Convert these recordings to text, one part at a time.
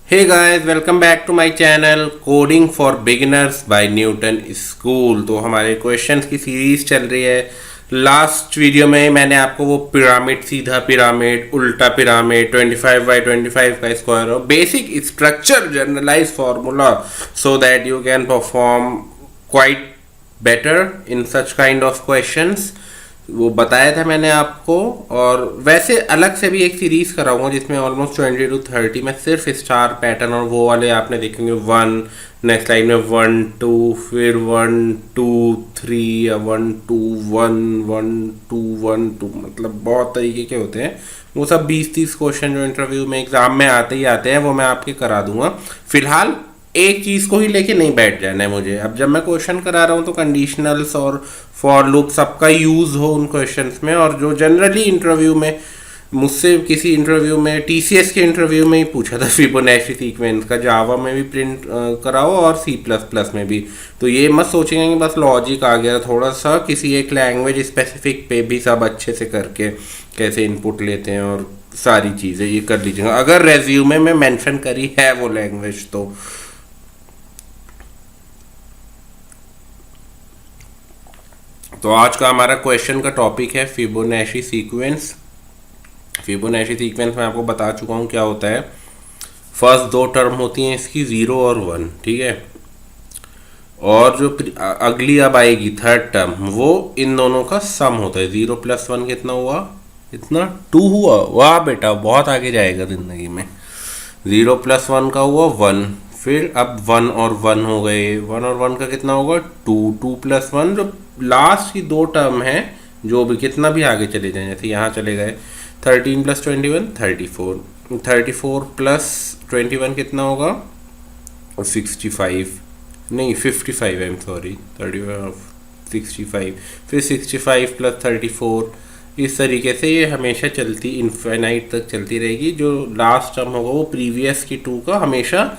Hey guys, welcome back to my channel Coding for Beginners by Newton School। तो हमारे questions की series चल रही है। लास्ट वीडियो में मैंने आपको वो पिरामिड, सीधा पिरामिड, उल्टा पिरामिड, 25/25 का स्क्वायर और basic structure generalise formula so that you can perform quite better in such kind of questions वो बताया था मैंने आपको। और वैसे अलग से भी एक सीरीज कराऊंगा जिसमें ऑलमोस्ट 20 to 30 में सिर्फ स्टार पैटर्न और वो वाले आपने देखेंगे 1, नेक्स्ट लाइन में 1 2, फिर 1 2 3 या 1 2 1 1 2 1 2, मतलब बहुत तरीके के होते हैं। वो सब 20-30 क्वेश्चन जो इंटरव्यू में एग्जाम में आते ही आते हैं वो मैं आपके करा दूंगा। फिलहाल एक चीज को ही लेके नहीं बैठ जाना है मुझे। अब जब मैं क्वेश्चन करा रहा हूँ तो कंडीशनल्स और फॉर लूप सबका यूज हो उन क्वेश्चंस में, और जो जनरली इंटरव्यू में मुझसे किसी इंटरव्यू में टीसीएस के इंटरव्यू में ही पूछा था फिबोनाची सीक्वेंस का, जावा में भी प्रिंट कराओ और C++ में भी। तो ये मत सोचेंगे कि बस लॉजिक आ गया, थोड़ा सा किसी एक लैंग्वेज स्पेसिफिक पे भी सब अच्छे से करके कैसे इनपुट लेते हैं और सारी चीज़ें ये कर लीजिएगा अगर रेज्यूमे में मेंशन करी है वो लैंग्वेज तो। तो आज का हमारा क्वेश्चन का टॉपिक है फिबोनाची सीक्वेंस। फिबोनाची सीक्वेंस में आपको बता चुका हूँ क्या होता है। फर्स्ट दो टर्म होती हैं इसकी 0 और 1, ठीक है। और जो अगली अब आएगी थर्ड टर्म वो इन दोनों का सम होता है। 0 + 1 कितना हुआ? इतना 2 हुआ। वाह बेटा, बहुत आगे जाएगा जिंदगी में। 0 + 1 का हुआ 1, फिर अब 1 और 1 हो गए। 1 और 1 का कितना होगा? 2 2 + 1। जो लास्ट की दो टर्म है जो भी कितना भी आगे चले जाएं, जैसे यहाँ चले गए 13 + 21 34, 34 + 21 कितना होगा? 65 नहीं 55, आई एम सॉरी, 65, फिर 65 + 34। इस तरीके से ये हमेशा चलती इनफाइनाइट तक चलती रहेगी। जो लास्ट टर्म होगा वो प्रीवियस की 2 का हमेशा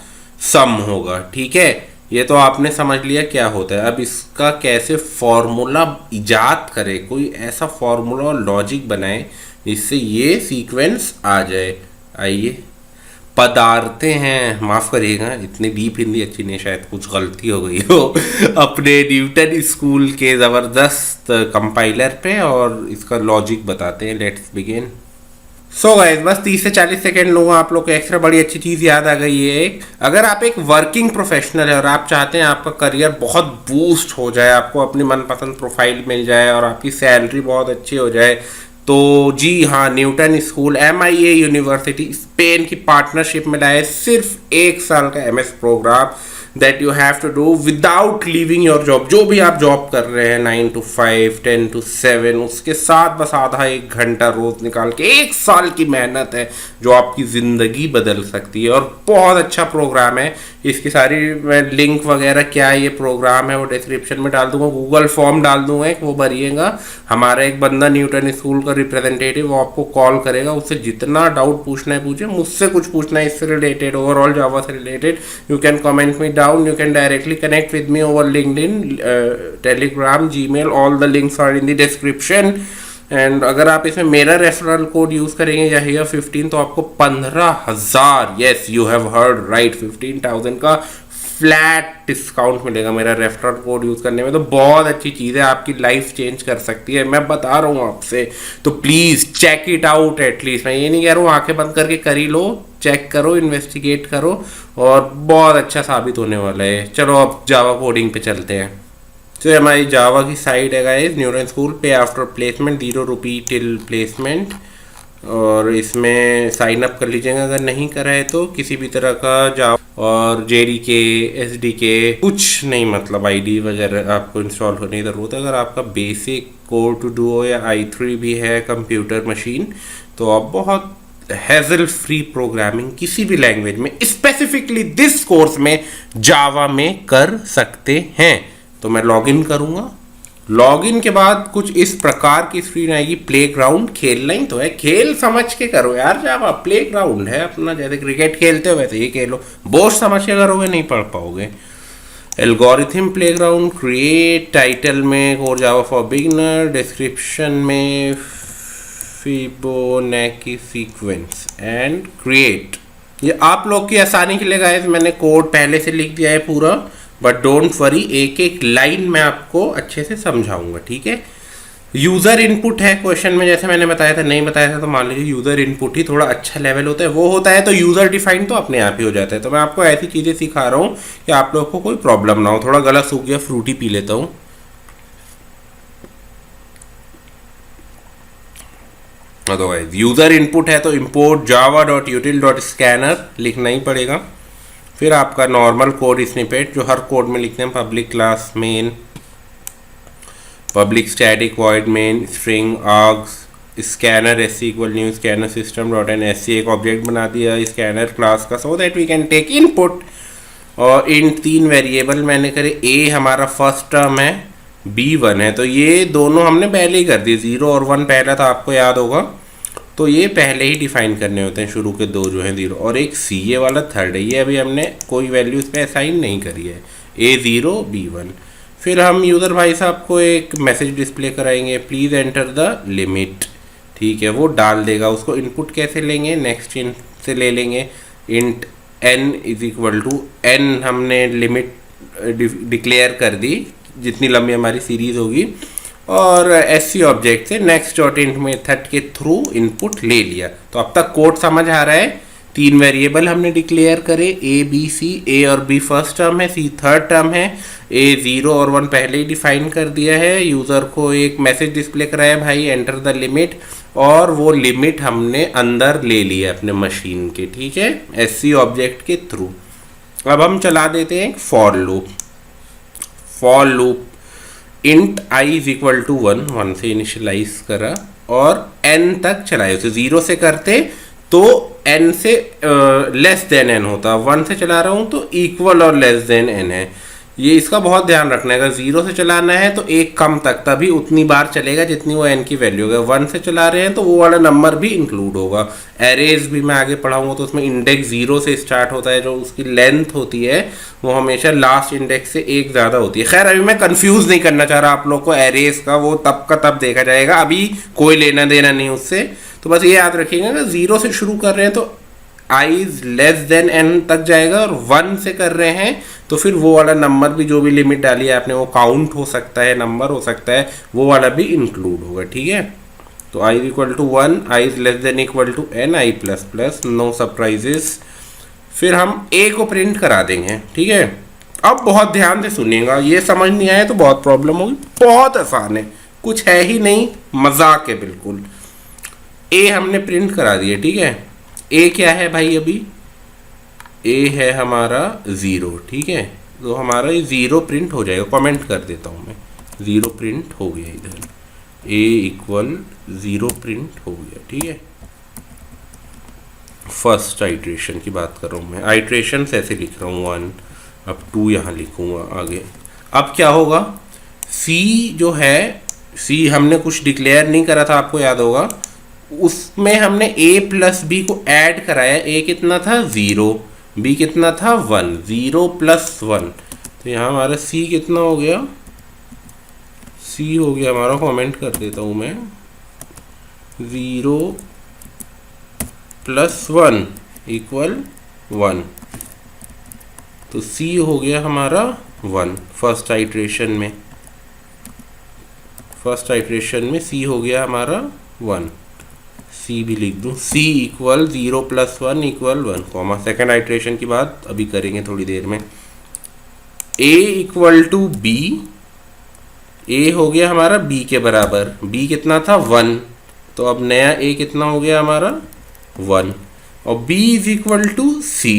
सम होगा, ठीक है। ये तो आपने समझ लिया क्या होता है। अब इसका कैसे फॉर्मूला इजाद करे, कोई ऐसा फॉर्मूला और लॉजिक बनाए जिससे ये सीक्वेंस आ जाए। आइए पदार्थे हैं, माफ़ करिएगा इतनी डीप हिंदी अच्छी नहीं, शायद कुछ गलती हो गई हो अपने न्यूटन स्कूल के ज़बरदस्त कंपाइलर पे, और इसका लॉजिक बताते हैं। Let's begin. सो गाइस, बस 30 से 40 सेकेंड लूँगा आप लोग को एक्स्ट्रा। बड़ी अच्छी चीज़ याद आ गई है एक। अगर आप एक वर्किंग प्रोफेशनल है और आप चाहते हैं आपका करियर बहुत बूस्ट हो जाए, आपको अपनी मनपसंद प्रोफाइल मिल जाए और आपकी सैलरी बहुत अच्छी हो जाए, तो जी हाँ, Newton School MIA University Spain की पार्टनरशिप में लाए सिर्फ 1 साल का MS programme that you have to do without leaving your job. जो भी आप जॉब कर रहे हैं 9 to 5, 10 to 7, उसके साथ बस आधा 1 घंटा रोज निकाल के 1 साल की मेहनत है जो आपकी ज़िंदगी बदल सकती है। और बहुत अच्छा प्रोग्राम है। इसकी सारी मैं लिंक वगैरह क्या ये प्रोग्राम है वो डिस्क्रिप्शन में डाल दूंगा। गूगल फॉर्म डाल दूंगा एक, वो भरिएगा। हमारा एक बंदा न्यूटन स्कूल का रिप्रेजेंटेटिव वो आपको कॉल करेगा। उससे जितना डाउट पूछना है पूछे, मुझसे कुछ पूछना है इससे रिलेटेड, ओवरऑल जावा से related, you can comment me down, you can directly connect with me over LinkedIn, Telegram, Gmail, all the links are in the description। And अगर आप इसमें मेरा रेफरल कोड यूज़ करेंगे या 15 तो आपको 15,000, yes you have heard right, 15,000 का flat discount मिलेगा मेरा रेफरल कोड यूज़ करने में। तो बहुत अच्छी चीज़ है, आपकी लाइफ चेंज कर सकती है, मैं बता रहा हूँ आपसे। तो please check it out at least. मैं ये नहीं कह रहा हूँ आंखें बंद करके कर ही लो, चेक करो, इन्वेस्टिगेट करो, और बहुत अच्छा साबित होने वाला है। चलो अब जावा कोडिंग पे चलते हैं। तो हमारी जावा की साइट है गाइस, न्यूटन स्कूल पे आफ्टर प्लेसमेंट ₹0 टिल प्लेसमेंट, और इसमें साइन अप कर लीजिएगा अगर नहीं करा है तो। किसी भी तरह का जावा और JDK SDK कुछ नहीं, मतलब ID वगैरह आपको इंस्टॉल करने की ज़रूरत है। अगर आपका बेसिक कोर टू डुओ या i3 भी है कंप्यूटर मशीन, तो आप बहुत हैजल फ्री प्रोग्रामिंग किसी भी लैंग्वेज में, स्पेसिफिकली दिस कोर्स में जावा में कर सकते हैं। तो मैं लॉगिन करूंगा। लॉगिन के बाद कुछ इस प्रकार की स्क्रीन आएगी, प्लेग्राउंड। खेलना ही तो है, खेल समझ के करो यार। जावा प्लेग्राउंड है अपना, जैसे क्रिकेट खेलते हो वैसे ही खेलो। बोझ समझ के करोगे नहीं पढ़ पाओगे। एल्गोरिथम प्लेग्राउंड, क्रिएट, टाइटल में core Java for beginner, description में फिबोनाची सीक्वेंस एंड क्रिएट। ये आप लोग की आसानी के लिए गाइस मैंने कोड पहले से लिख दिया है पूरा, बट डोंट वरी, एक एक लाइन मैं आपको अच्छे से समझाऊंगा, ठीक है। यूज़र इनपुट है क्वेश्चन में, जैसे मैंने बताया था, नहीं बताया था तो मान लीजिए यूज़र इनपुट ही थोड़ा अच्छा लेवल होता है, वो होता है तो यूज़र डिफाइन तो अपने आप ही हो जाता है। तो मैं आपको ऐसी चीज़ें सिखा रहा हूँ कि आप लोग को कोई प्रॉब्लम ना हो। थोड़ा गला सूख गया, फ्रूटी पी लेता हूँ। अदरवाइज यूज़र इनपुट है तो import java.util.scanner लिखना ही पड़ेगा। फिर आपका नॉर्मल कोड स्निपेट जो हर कोड में लिखते हैं, public class main, public static void main string args scanner s equal new scanner system dot in s एक ऑब्जेक्ट बना दिया स्कैनर क्लास का, so that we can take input. और इन 3 वेरिएबल मैंने करे, ए हमारा फर्स्ट टर्म है, बी 1 है, तो ये दोनों हमने पहले ही कर दिए। 0 और 1 पहला था, आपको याद होगा, तो ये पहले ही डिफाइन करने होते हैं। शुरू के 2 जो हैं 0, और एक सी ए वाला थर्ड है, ये अभी हमने कोई वैल्यू इस पर असाइन नहीं करी है, A0 B1। फिर हम यूज़र भाई साहब को एक मैसेज डिस्प्ले कराएंगे, प्लीज़ एंटर द लिमिट, ठीक है, वो डाल देगा। उसको इनपुट कैसे लेंगे, नेक्स्ट इंट से ले लेंगे, int n is equal to n, हमने लिमिट डिक्लेयर कर दी जितनी लंबी हमारी सीरीज होगी, और एससी ऑब्जेक्ट से नेक्स्ट डॉट इंट मेथड के थ्रू इनपुट ले लिया। तो अब तक कोड समझ आ रहा है। 3 वेरिएबल हमने डिक्लेयर करे, ए बी सी, ए और बी फर्स्ट टर्म है, सी थर्ड टर्म है, ए 0 और 1 पहले ही डिफाइन कर दिया है। यूज़र को एक मैसेज डिस्प्ले कराया, भाई एंटर द लिमिट, और वो लिमिट हमने अंदर ले लिया अपने मशीन के, ठीक है, एससी ऑब्जेक्ट के थ्रू। अब हम चला देते हैं for loop. For loop int I is equal to 1 से इनिशियलाइज करा और n तक चलाए। उसे 0 से करते तो n से लेस देन n होता, 1 से चला रहा हूँ तो इक्वल और लेस देन n है। ये इसका बहुत ध्यान रखना है, अगर 0 से चलाना है तो एक कम तक, तभी उतनी बार चलेगा जितनी वो n की वैल्यू होगा। 1 से चला रहे हैं तो वो वाला नंबर भी इंक्लूड होगा। एरेज भी मैं आगे पढ़ाऊंगा तो उसमें इंडेक्स 0 से स्टार्ट होता है, जो उसकी लेंथ होती है वो हमेशा लास्ट इंडेक्स से एक ज़्यादा होती है। खैर अभी मैं कंफ्यूज नहीं करना चाह रहा आप लोग को एरेज का, वो तब का तब देखा जाएगा, अभी कोई लेना देना नहीं उससे। तो बस ये याद रखिएगा कि 0 से शुरू कर रहे हैं तो आई इज लेस देन n तक जाएगा, और 1 से कर रहे हैं तो फिर वो वाला नंबर भी, जो भी लिमिट डाली है आपने, वो काउंट हो सकता है, नंबर हो सकता है, वो वाला भी इंक्लूड होगा, ठीक है। तो i equal to 1, I is less than equal to n, I plus plus, no surprises. फिर हम a को प्रिंट करा देंगे, ठीक है। अब बहुत ध्यान से सुनिएगा, ये समझ नहीं आए तो बहुत प्रॉब्लम होगी, बहुत आसान है, कुछ है ही नहीं, मजाक है बिल्कुल। a हमने प्रिंट करा दिया, ठीक है। a क्या है भाई, अभी a है हमारा 0, ठीक है, तो हमारा ये 0 प्रिंट हो जाएगा। कमेंट कर देता हूँ मैं, 0 प्रिंट हो गया इधर, a इक्वल 0 प्रिंट हो गया, ठीक है। फर्स्ट आइट्रेशन की बात कर रहा हूँ मैं, आइट्रेशन ऐसे लिख रहा हूँ 1, अब 2 यहाँ लिखूँगा आगे। अब क्या होगा, c जो है, c हमने कुछ डिक्लेयर नहीं करा था, आपको याद होगा, उसमें हमने a प्लस बी को ऐड कराया। a कितना था 0, b कितना था 1, 0 प्लस 1, तो यहाँ हमारा c कितना हो गया, c हो गया हमारा, कमेंट कर देता हूँ मैं, 0 प्लस 1 इक्वल 1, तो c हो गया हमारा 1 फर्स्ट आइट्रेशन में। फर्स्ट आइट्रेशन में c हो गया हमारा 1, c भी लिख दूँ, c equal 0 plus 1 equal 1, comma. Second iteration की बात अभी करेंगे थोड़ी देर में। a equal to b, a हो गया हमारा b के बराबर, b कितना था 1, तो अब नया a कितना हो गया हमारा 1, और b is equal to c,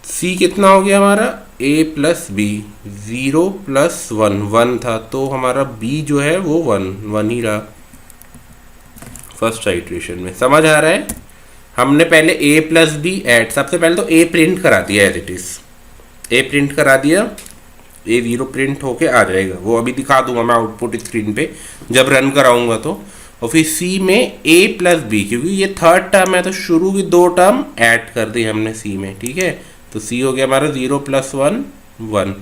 c कितना हो गया हमारा a प्लस b, 0 प्लस 1, 1 था, तो हमारा b जो है वो 1 ही रहा फर्स्ट आइट्रेशन में। समझ आ रहा है, हमने पहले a प्लस बी ऐड, सबसे पहले तो a प्रिंट करा दिया as it is, a print करा दिया, a 0 प्रिंट होके आ जाएगा, वो अभी दिखा दूंगा मैं आउटपुट स्क्रीन पे जब रन कराऊंगा तो। और फिर c में a प्लस बी, क्योंकि ये थर्ड टर्म है तो शुरू की 2 टर्म ऐड कर दी हमने c में, ठीक है। तो c हो गया हमारा 0 प्लस 1, 1,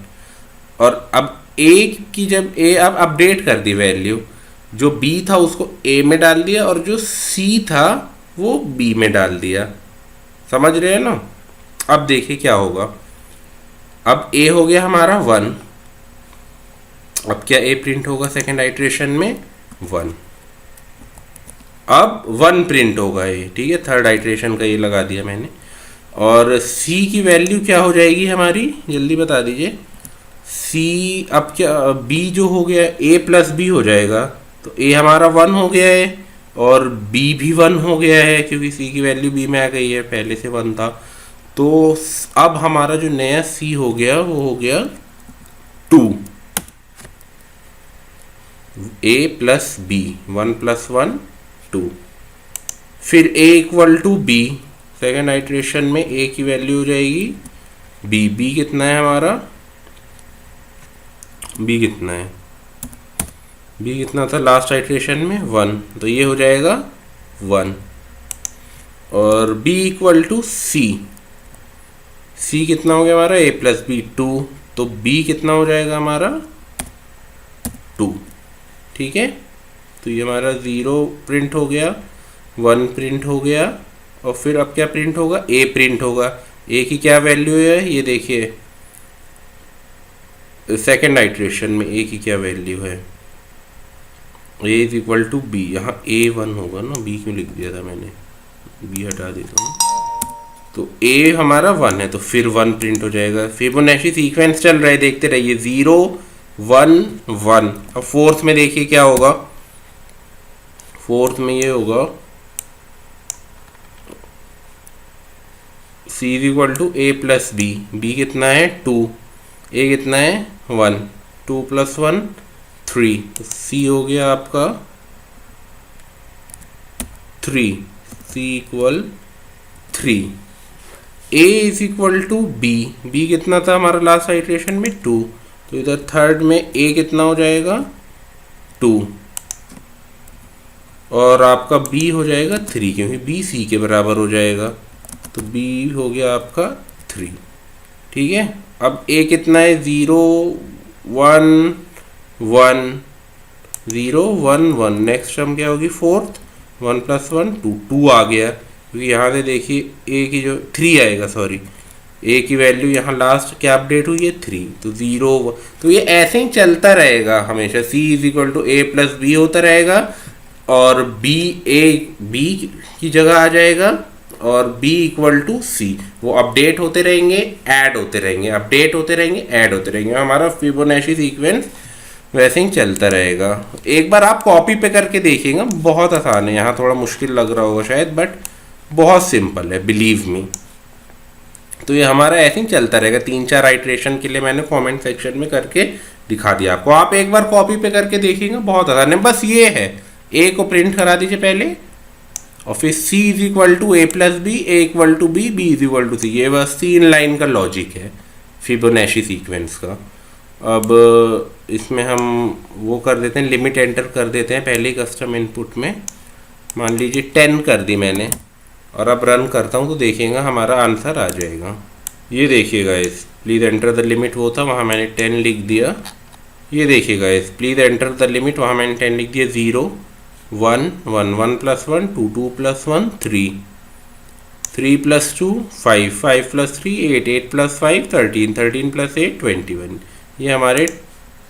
और अब a की जब a अब अपडेट कर दी वैल्यू, जो b था उसको a में डाल दिया और जो c था वो b में डाल दिया, समझ रहे हैं ना। अब देखिए क्या होगा, अब ए हो गया हमारा 1, अब क्या ए प्रिंट होगा सेकेंड आइट्रेशन में 1, अब 1 प्रिंट होगा ये, ठीक है, थर्ड आइट्रेशन का ये लगा दिया मैंने। और सी की वैल्यू क्या हो जाएगी हमारी, जल्दी बता दीजिए। सी अब क्या, बी जो हो गया ए प्लस बी हो जाएगा, तो ए हमारा 1 हो गया है और बी भी 1 हो गया है क्योंकि सी की वैल्यू बी में आ गई है, पहले से 1 था। तो अब हमारा जो नया सी हो गया वो हो गया 2, ए प्लस बी, 1 + 1 2। फिर A equal to B, second iteration में ए की वैल्यू हो जाएगी बी, बी कितना है हमारा, बी कितना है, बी कितना था लास्ट आइट्रेशन में 1, तो ये हो जाएगा 1। और b इक्वल टू सी, सी कितना हो गया हमारा a प्लस बी 2, तो b कितना हो जाएगा हमारा 2, ठीक है। तो ये हमारा 0 प्रिंट हो गया, 1 प्रिंट हो गया, और फिर अब क्या प्रिंट होगा, a प्रिंट होगा। a की क्या वैल्यू है ये देखिए, सेकेंड आइट्रेशन में a की क्या वैल्यू है, a is equal to B, यहाँ a1 होगा ना, b क्यों लिख दिया था मैंने, b हटा देता हूँ। तो a हमारा 1 है तो फिर 1 प्रिंट हो जाएगा। फिबोनाची सीक्वेंस चल रहा है, देखते रहिए, 0 1 1। अब फोर्थ में देखिए क्या होगा, फोर्थ में ये होगा c is equal to a plus B, b कितना है 2, a कितना है 1, 2 + 1 3, तो c हो गया आपका 3, c equal 3। a is equal to b, b कितना था हमारा लास्ट आइट्रेशन में 2, तो इधर थर्ड में a कितना हो जाएगा 2, और आपका b हो जाएगा 3 क्योंकि b c के बराबर हो जाएगा, तो b हो गया आपका 3, ठीक है। अब a कितना है 0 1 1 0 1 1, नेक्स्ट टर्म क्या होगी फोर्थ, 1 + 1 2, 2 आ गया क्योंकि यहाँ से देखिए a की जो 3 आएगा, सॉरी a की वैल्यू यहाँ लास्ट क्या अपडेट हुई है 3, तो 0 तो ये ऐसे ही चलता रहेगा हमेशा, c is equal to a plus B होता रहेगा, और b की जगह आ जाएगा, और b इक्वल टू सी, वो अपडेट होते रहेंगे, ऐड होते रहेंगे, अपडेट होते रहेंगे, ऐड होते रहेंगे। हमारा फिबोनाची सीक्वेंस वैसे ही चलता रहेगा। एक बार आप कॉपी पे करके देखिएगा, बहुत आसान है, यहाँ थोड़ा मुश्किल लग रहा होगा शायद, बट बहुत सिंपल है, बिलीव मी। तो ये हमारा ऐसे ही चलता रहेगा, 3-4 आइट्रेशन के लिए मैंने कमेंट सेक्शन में करके दिखा दिया आपको, आप एक बार कॉपी पे करके देखिएगा, बहुत आसान है। बस ये है, a को प्रिंट करा दीजिए पहले, और फिर c is equal to a plus B, a equal to b, b is equal to c, ये बस 3 लाइन का लॉजिक है फिबोनाची सीक्वेंस का। अब इसमें हम वो कर देते हैं, लिमिट एंटर कर देते हैं पहले ही कस्टम इनपुट में, मान लीजिए 10 कर दी मैंने, और अब रन करता हूँ तो देखिएगा हमारा आंसर आ जाएगा। ये देखिएगा इस प्लीज़ एंटर द लिमिट वो था, वहाँ मैंने 10 लिख दिया। ये देखिएगा इस प्लीज़ एंटर द लिमिट, वहाँ मैंने 10 लिख दिया। 0 1 1 1 + 1 2 2 + 1 3 3 + 2 5 5 + 3 8 8 + 5 13 13 + 8 21। ये हमारे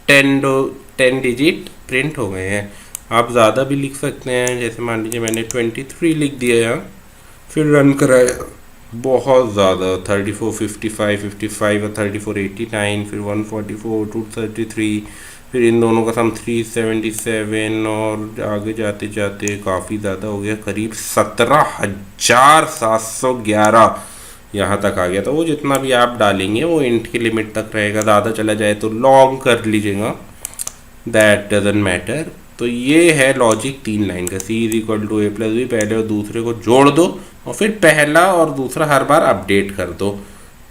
10 डिजिट प्रिंट हो गए हैं। आप ज़्यादा भी लिख सकते हैं, जैसे मान लीजिए मैंने 23 लिख दिया यहाँ, फिर रन कराया, बहुत ज़्यादा 34 55 55 और 34 89, फिर 144 233, फिर इन दोनों का सम 377, और आगे जाते जाते काफ़ी ज़्यादा हो गया, करीब 17,711 यहाँ तक आ गया। तो वो जितना भी आप डालेंगे वो इंट की लिमिट तक रहेगा, ज़्यादा चला जाए तो लॉन्ग कर लीजिएगा, दैट डजंट मैटर। तो ये है लॉजिक 3 लाइन का, c is equal to a plus B, पहले और दूसरे को जोड़ दो, और फिर पहला और दूसरा हर बार अपडेट कर दो,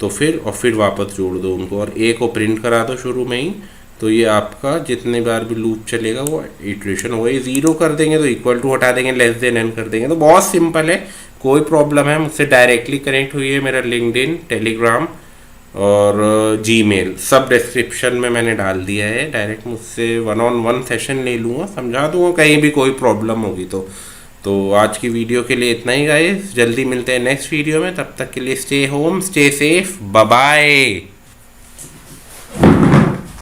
तो फिर वापस जोड़ दो उनको, और a को प्रिंट करा दो शुरू में ही। तो ये आपका जितने बार भी लूप चलेगा वो इटरेशन होगा। ये 0 कर देंगे तो इक्वल टू हटा देंगे, लेस देन n कर देंगे, तो बहुत सिंपल है। कोई प्रॉब्लम है मुझसे डायरेक्टली कनेक्ट हुई है, मेरा लिंक्डइन, टेलीग्राम और जीमेल सब डिस्क्रिप्शन में मैंने डाल दिया है। डायरेक्ट मुझसे 1-on-1 सेशन ले लूँगा, समझा दूँगा कहीं भी कोई प्रॉब्लम होगी तो तो आज की वीडियो के लिए इतना ही गाइस, जल्दी मिलते हैं नेक्स्ट वीडियो में, तब तक के लिए stay home, stay safe, bye bye.